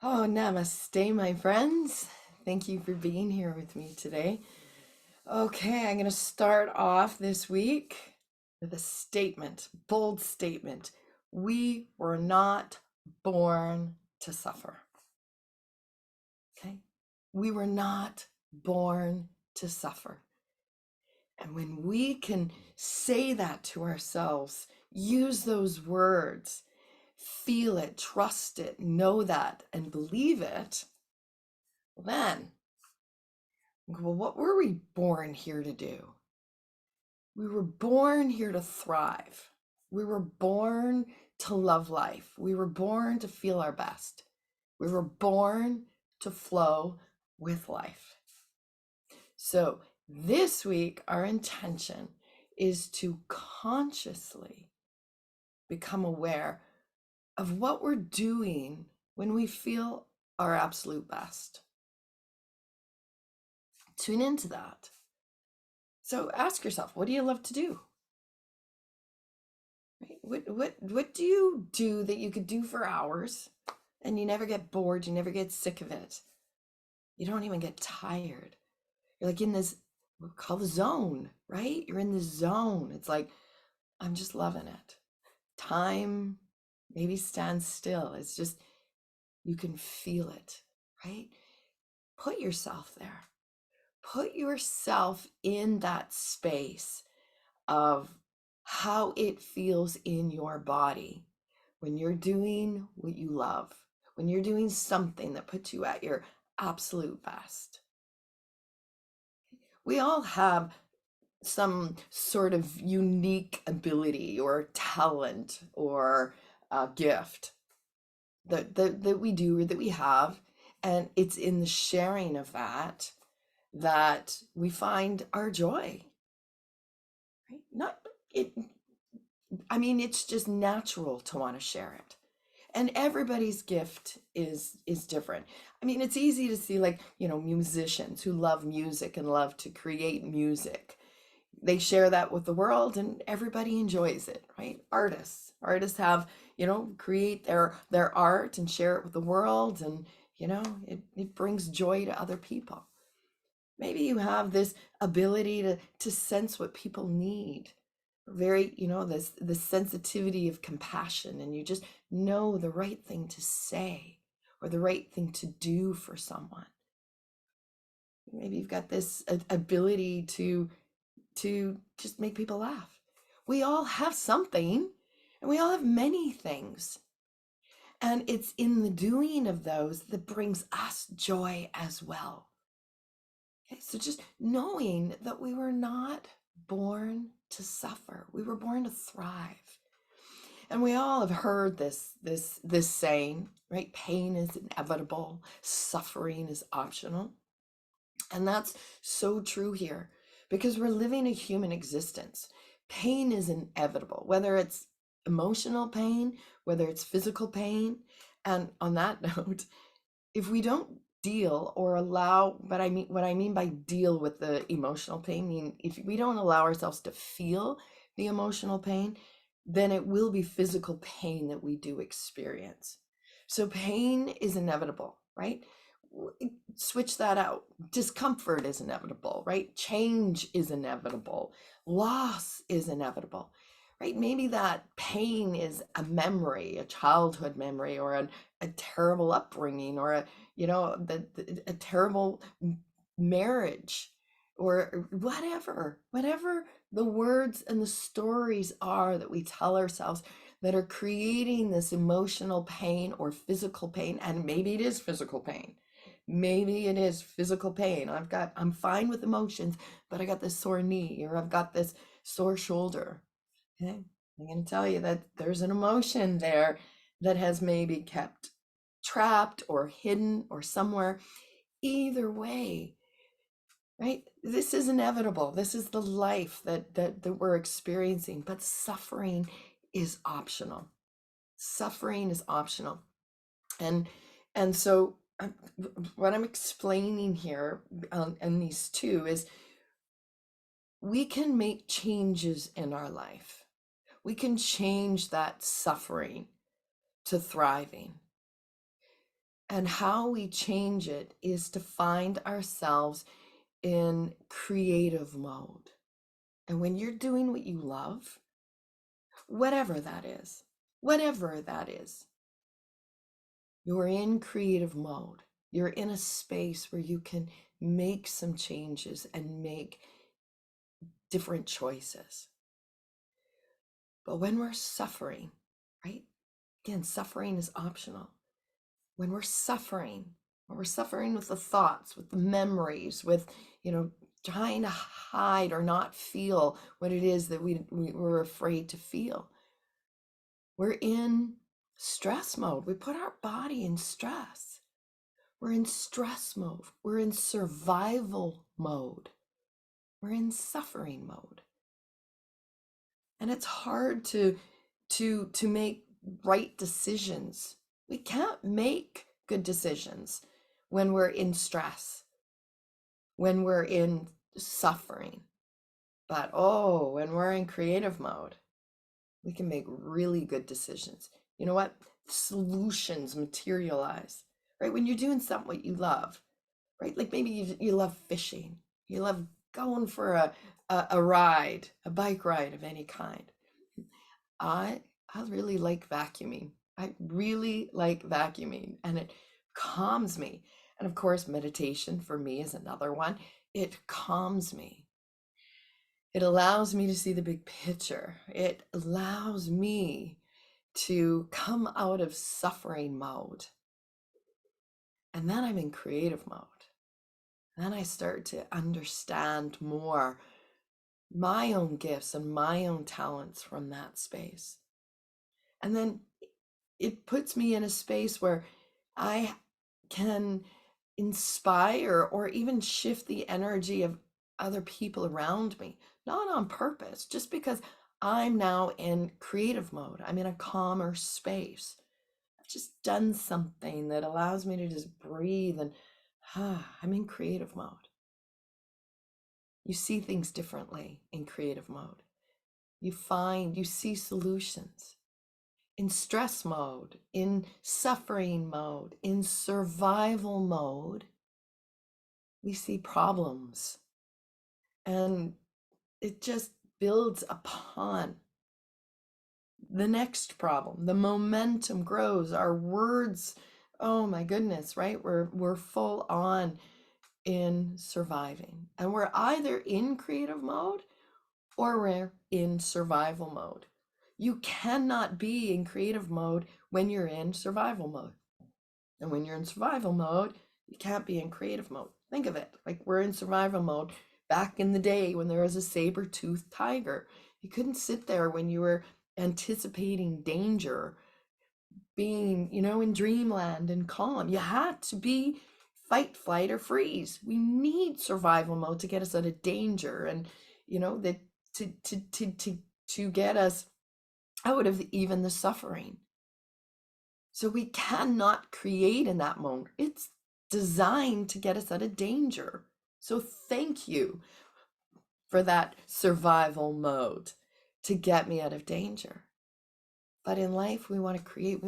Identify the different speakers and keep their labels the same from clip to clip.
Speaker 1: Oh, namaste, my friends. Thank you for being here with me today. Okay, I'm going to start off this week with a statement, bold statement. We were not born to suffer. Okay? We were not born to suffer. And when we can say that to ourselves, use those words, feel it, trust it, know that, and believe it, then well, what were we born here to do? We were born here to thrive. We were born to love life. We were born to feel our best. We were born to flow with life. So, this week, our intention is to consciously become aware of what we're doing when we feel our absolute best. Tune into that. So ask yourself, what do you love to do? Right? What do you do that you could do for hours and you never get bored, you never get sick of it? You don't even get tired. You're like in this, we call the zone, right? You're in the zone. It's like, I'm just loving it. Time maybe stands still. It's just, you can feel it, right? Put yourself there. Put yourself in that space of how it feels in your body when you're doing what you love, when you're doing something that puts you at your absolute best. We all have some sort of unique ability or talent or gift that we do or that we have. And it's in the sharing of that we find our joy, right? Not it. I mean, it's just natural to want to share it. And everybody's gift is different. I mean, it's easy to see, like, musicians who love music and love to create music. They share that with the world and everybody enjoys it, right? Artists have, create their art and share it with the world, and it brings joy to other people. Maybe you have this ability to sense what people need, very, this sensitivity of compassion, and you just know the right thing to say or the right thing to do for someone. Maybe you've got this ability to just make people laugh. We all have something, and we all have many things, and it's in the doing of those that brings us joy as well. Okay, so just knowing that we were not born to suffer, we were born to thrive. And we all have heard this saying, right? Pain is inevitable, suffering is optional. And that's so true here because we're living a human existence. Pain is inevitable, whether it's emotional pain, whether it's physical pain. And on that note, if we don't deal or allow, but what I mean by deal with the emotional pain, mean if we don't allow ourselves to feel the emotional pain, then it will be physical pain that we do experience. So pain is inevitable, right? Switch that out. Discomfort is inevitable, right? Change is inevitable. Loss is inevitable, right? Maybe that pain is a memory, a childhood memory, or a terrible upbringing, or a terrible marriage, or whatever the words and the stories are that we tell ourselves that are creating this emotional pain or physical pain. And maybe it is physical pain. Maybe it is physical pain. I'm fine with emotions, but I got this sore knee, or I've got this sore shoulder. Okay. I'm going to tell you that there's an emotion there that has maybe kept trapped or hidden or somewhere. Either way, right? This is inevitable. This is the life that we're experiencing, but suffering is optional. Suffering is optional. And so what I'm explaining here in these two is we can make changes in our life. We can change that suffering to thriving. And how we change it is to find ourselves in creative mode. And when you're doing what you love, whatever that is, whatever that is, you're in creative mode. You're in a space where you can make some changes and make different choices. But when we're suffering, right? Again, suffering is optional. When we're suffering with the thoughts, with the memories, with, trying to hide or not feel what it is that we're afraid to feel, we're in stress mode. We put our body in stress. We're in stress mode. We're in survival mode. We're in suffering mode. And it's hard to make right decisions. We can't make good decisions when we're in stress, when we're in suffering. But when we're in creative mode, we can make really good decisions. You know what? Solutions materialize, right? When you're doing something what you love, right? Like maybe you love fishing, you love going for a ride, a bike ride of any kind. I really like vacuuming. I really like vacuuming, and it calms me. And of course, meditation for me is another one. It calms me. It allows me to see the big picture. It allows me to come out of suffering mode. And then I'm in creative mode. Then I start to understand more my own gifts and my own talents from that space. And then it puts me in a space where I can inspire or even shift the energy of other people around me, not on purpose, just because I'm now in creative mode. I'm in a calmer space. I've just done something that allows me to just breathe and I'm in creative mode. You see things differently in creative mode. You see solutions. In stress mode, in suffering mode, in survival mode, we see problems. And it just builds upon the next problem. The momentum grows. Our words, oh my goodness, right? We're full on in surviving. And we're either in creative mode or we're in survival mode. You cannot be in creative mode when you're in survival mode. And when you're in survival mode, you can't be in creative mode. Think of it like we're in survival mode back in the day when there was a saber-toothed tiger. You couldn't sit there when you were anticipating danger, being, in dreamland and calm. You had to be fight, flight, or freeze. We need survival mode to get us out of danger and, that to get us out of even the suffering. So we cannot create in that mode. It's designed to get us out of danger. So thank you for that survival mode to get me out of danger. But in life, we want to create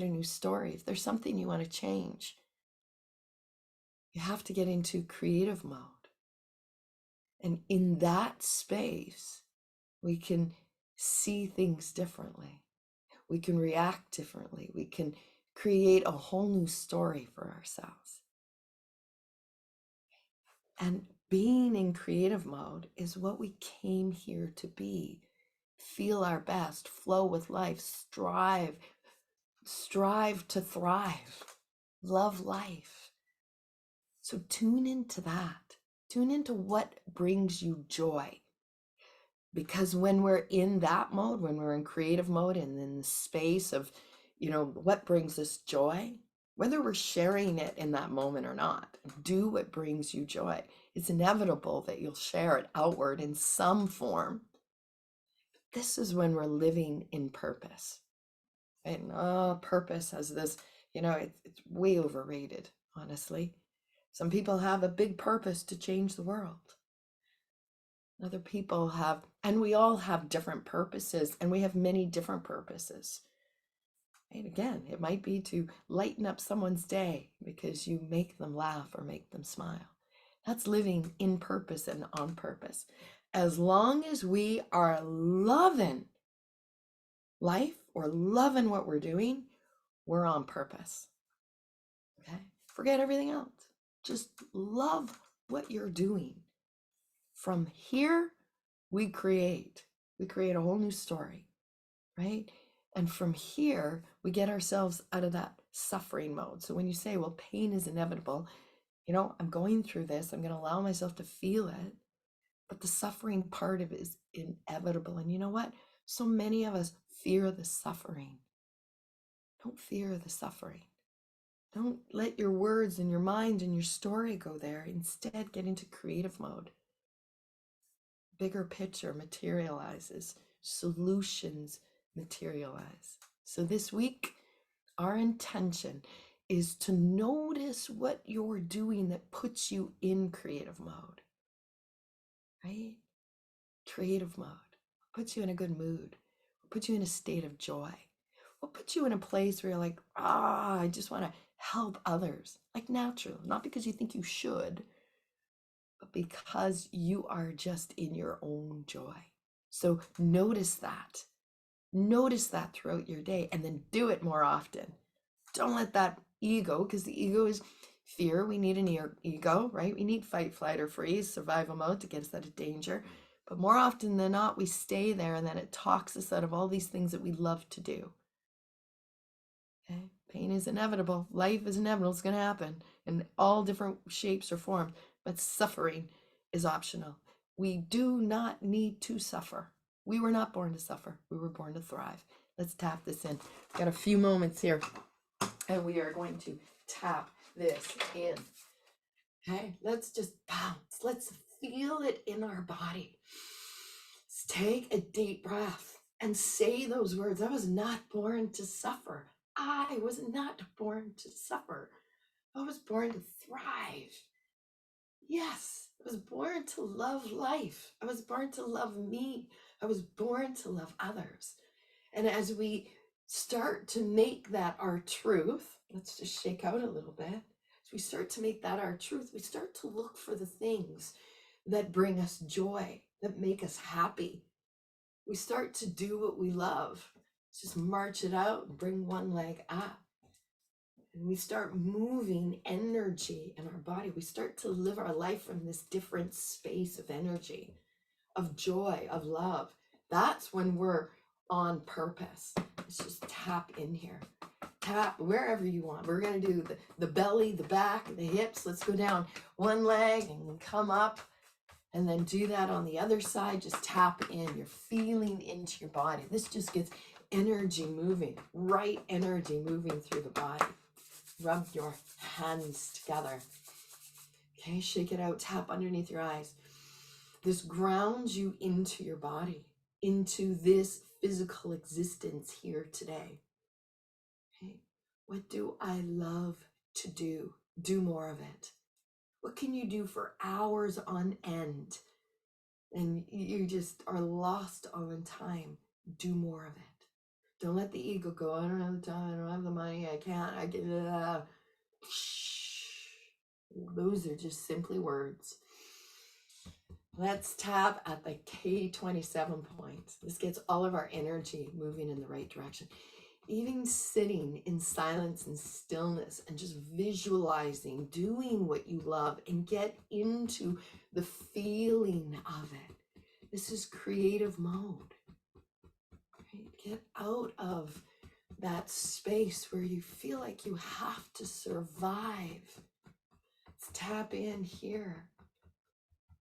Speaker 1: a new story. If there's something you want to change, you have to get into creative mode. And in that space, we can see things differently. We can react differently. We can create a whole new story for ourselves. And being in creative mode is what we came here to be. Feel our best, flow with life, strive to thrive, love life. So tune into that. Tune into what brings you joy. Because when we're in that mode, when we're in creative mode and in the space of, what brings us joy, whether we're sharing it in that moment or not, do what brings you joy. It's inevitable that you'll share it outward in some form. This is when we're living in purpose. And purpose has this, it's way overrated, honestly. Some people have a big purpose to change the world. Other people have, and we all have different purposes, and we have many different purposes. Right? Again, it might be to lighten up someone's day because you make them laugh or make them smile. That's living in purpose and on purpose. As long as we are loving life or loving what we're doing, we're on purpose. Okay? Forget everything else. Just love what you're doing. From here, we create. We create a whole new story, right? And from here, we get ourselves out of that suffering mode. So when you say, well, pain is inevitable, I'm going through this, I'm going to allow myself to feel it, but the suffering part of it is inevitable. And you know what? So many of us fear the suffering. Don't fear the suffering. Don't let your words and your mind and your story go there. Instead, get into creative mode. Bigger picture materializes, solutions materialize. So this week, our intention is to notice what you're doing that puts you in creative mode, right? Creative mode puts you in a good mood, puts you in a state of joy. What puts you in a place where you're like, I just want to help others, like natural, not because you think you should, but because you are just in your own joy. So notice that. Notice that throughout your day and then do it more often. Don't let that ego, because the ego is fear. We need an ego, right? We need fight, flight, or freeze, survival mode to get us out of danger. But more often than not, we stay there and then it talks us out of all these things that we love to do. Okay? Pain is inevitable. Life is inevitable. It's going to happen in all different shapes or forms. But suffering is optional. We do not need to suffer. We were not born to suffer. We were born to thrive. Let's tap this in. We've got a few moments here, and we are going to tap this in. Okay, let's just bounce. Let's feel it in our body. Let's take a deep breath and say those words. I was not born to suffer. I was not born to suffer. I was born to thrive. Yes, I was born to love life. I was born to love me. I was born to love others. And as we start to make that our truth, let's just shake out a little bit. As we start to make that our truth, we start to look for the things that bring us joy, that make us happy. We start to do what we love. Just march it out and bring one leg up. And we start moving energy in our body. We start to live our life from this different space of energy, of joy, of love. That's when we're on purpose. Let's just tap in here. Tap wherever you want. We're going to do the belly, the back, the hips. Let's go down one leg and come up. And then do that on the other side. Just tap in. You're feeling into your body. This just gets energy moving, right energy moving through the body. Rub your hands together. Okay, shake it out. Tap underneath your eyes. This grounds you into your body, into this physical existence here today. Okay, what do I love to do? Do more of it. What can you do for hours on end? And you just are lost on time. Do more of it. Don't let the ego go, I don't have the time, I don't have the money, I can't, I get it. Those are just simply words. Let's tap at the K27 point. This gets all of our energy moving in the right direction. Even sitting in silence and stillness and just visualizing, doing what you love and get into the feeling of it. This is creative mode. Right? Get out of that space where you feel like you have to survive. Let's tap in here.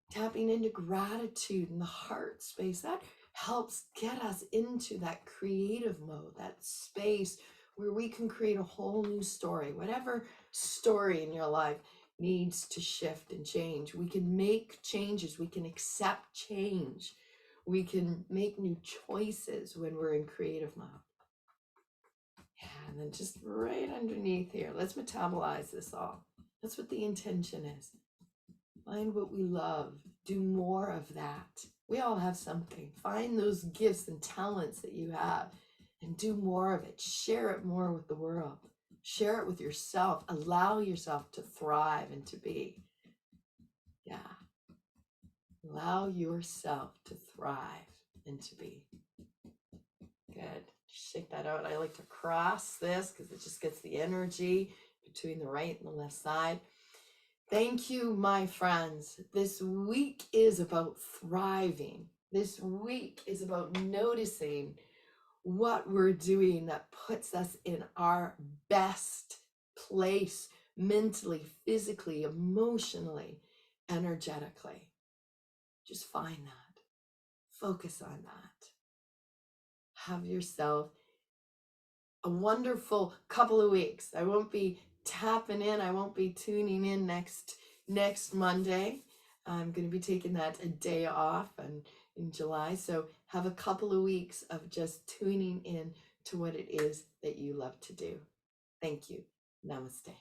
Speaker 1: Tapping into gratitude in the heart space. That helps get us into that creative mode, that space where we can create a whole new story. Whatever story in your life needs to shift and change, we can make changes. We can accept change. We can make new choices when we're in creative mode. Yeah, and then just right underneath here, let's metabolize this all. That's what the intention is. Find what we love. Do more of that. We all have something. Find those gifts and talents that you have and do more of it. Share it more with the world. Share it with yourself. Allow yourself to thrive and to be. Yeah. Allow yourself to thrive and to be. Good. Shake that out. I like to cross this because it just gets the energy between the right and the left side. Thank you, my friends. This week is about thriving. This week is about noticing what we're doing that puts us in our best place mentally, physically, emotionally, energetically. Just find that. Focus on that. Have yourself a wonderful couple of weeks. I won't be tapping in. I won't be tuning in next Monday. I'm going to be taking that a day off and in July. So have a couple of weeks of just tuning in to what it is that you love to do. Thank you. Namaste.